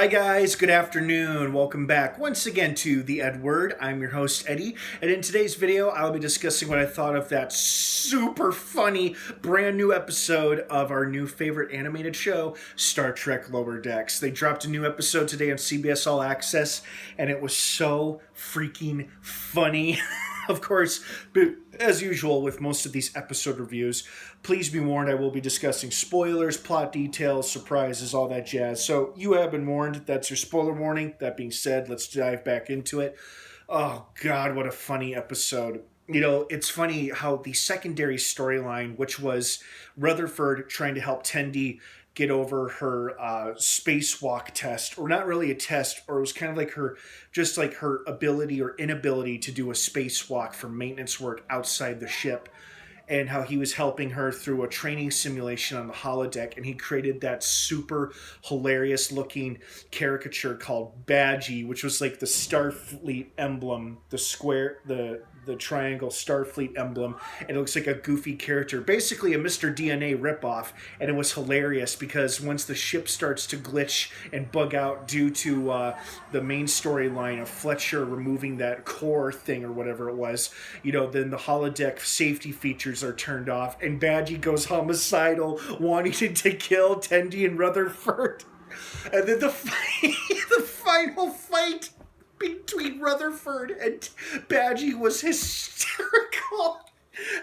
Hi guys, good afternoon. Welcome back once again to the EdWord. I'm your host Eddie, and in today's video I'll be discussing what I thought of that super funny brand new episode of our new favorite animated show, Star Trek Lower Decks. They dropped a new episode today on CBS All Access, and it was so freaking funny. Of course, but as usual with most of these episode reviews, please be warned I will be discussing spoilers, plot details, surprises, all that jazz. So you have been warned. That's your spoiler warning. That being said, let's dive back into it. Oh, God, what a funny episode. You know, it's funny how the secondary storyline, which was Rutherford trying to help Tendi get over her spacewalk test, or not really a test, or it was kind of like her ability or inability to do a spacewalk for maintenance work outside the ship, and how he was helping her through a training simulation on the holodeck, and he created that super hilarious looking caricature called Badgie, which was like the Starfleet emblem, the triangle Starfleet emblem, and it looks like a goofy character, basically a Mr. DNA ripoff, and it was hilarious because once the ship starts to glitch and bug out due to the main storyline of Fletcher removing that core thing or whatever it was, you know, then the holodeck safety features are turned off, and Badgie goes homicidal, wanting to kill Tendi and Rutherford. And then the final fight between Rutherford and Badgie was hysterical.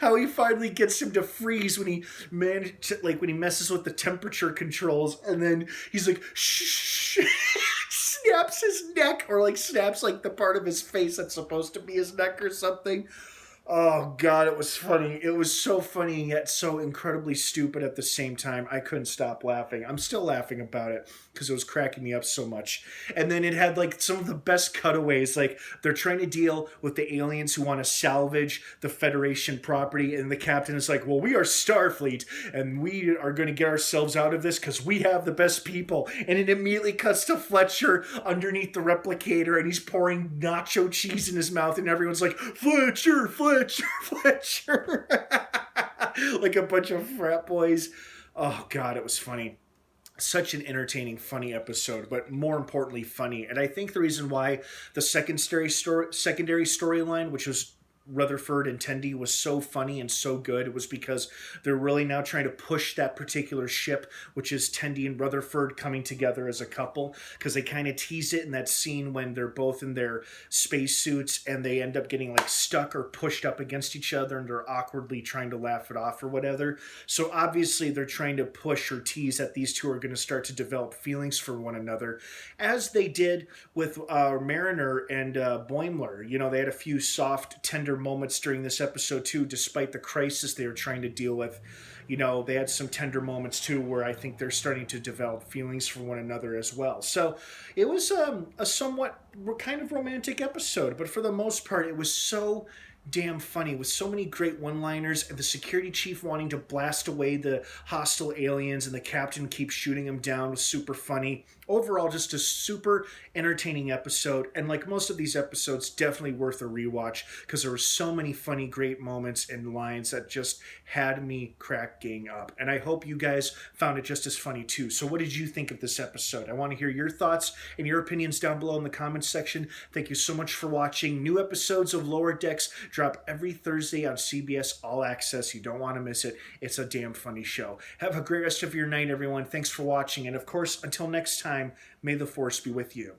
How he finally gets him to freeze when he when he messes with the temperature controls, and then he's like, shh, snaps his neck, or like snaps like the part of his face that's supposed to be his neck or something. Oh, God, it was funny. It was so funny, yet so incredibly stupid at the same time. I couldn't stop laughing. I'm still laughing about it because it was cracking me up so much. And then it had, like, some of the best cutaways. Like, they're trying to deal with the aliens who want to salvage the Federation property, and the captain is like, well, we are Starfleet, and we are going to get ourselves out of this because we have the best people. And it immediately cuts to Fletcher underneath the replicator, and he's pouring nacho cheese in his mouth, and everyone's like, Fletcher! Like a bunch of frat boys. Oh, God, it was funny. Such an entertaining, funny episode, but more importantly, funny. And I think the reason why the secondary storyline, which was Rutherford and Tendi, was so funny and so good, it was because they're really now trying to push that particular ship, which is Tendi and Rutherford coming together as a couple, because they kind of tease it in that scene when they're both in their spacesuits and they end up getting like stuck or pushed up against each other, and they're awkwardly trying to laugh it off or whatever. So obviously they're trying to push or tease that these two are going to start to develop feelings for one another, as they did with Mariner and Boimler. You know, they had a few soft, tender moments during this episode too, despite the crisis they were trying to deal with. You know, they had some tender moments too where I think they're starting to develop feelings for one another as well. So it was a somewhat kind of romantic episode, but for the most part it was so damn funny, with so many great one-liners, and the security chief wanting to blast away the hostile aliens and the captain keeps shooting them down was super funny. Overall, just a super entertaining episode, and like most of these episodes, definitely worth a rewatch because there were so many funny, great moments and lines that just had me cracking up. And I hope you guys found it just as funny too. So what did you think of this episode? I want to hear your thoughts and your opinions down below in the comments section. Thank you so much for watching. New episodes of Lower Decks drop every Thursday on CBS All Access. You don't want to miss it. It's a damn funny show. Have a great rest of your night, everyone. Thanks for watching. And of course, until next time, may the Force be with you.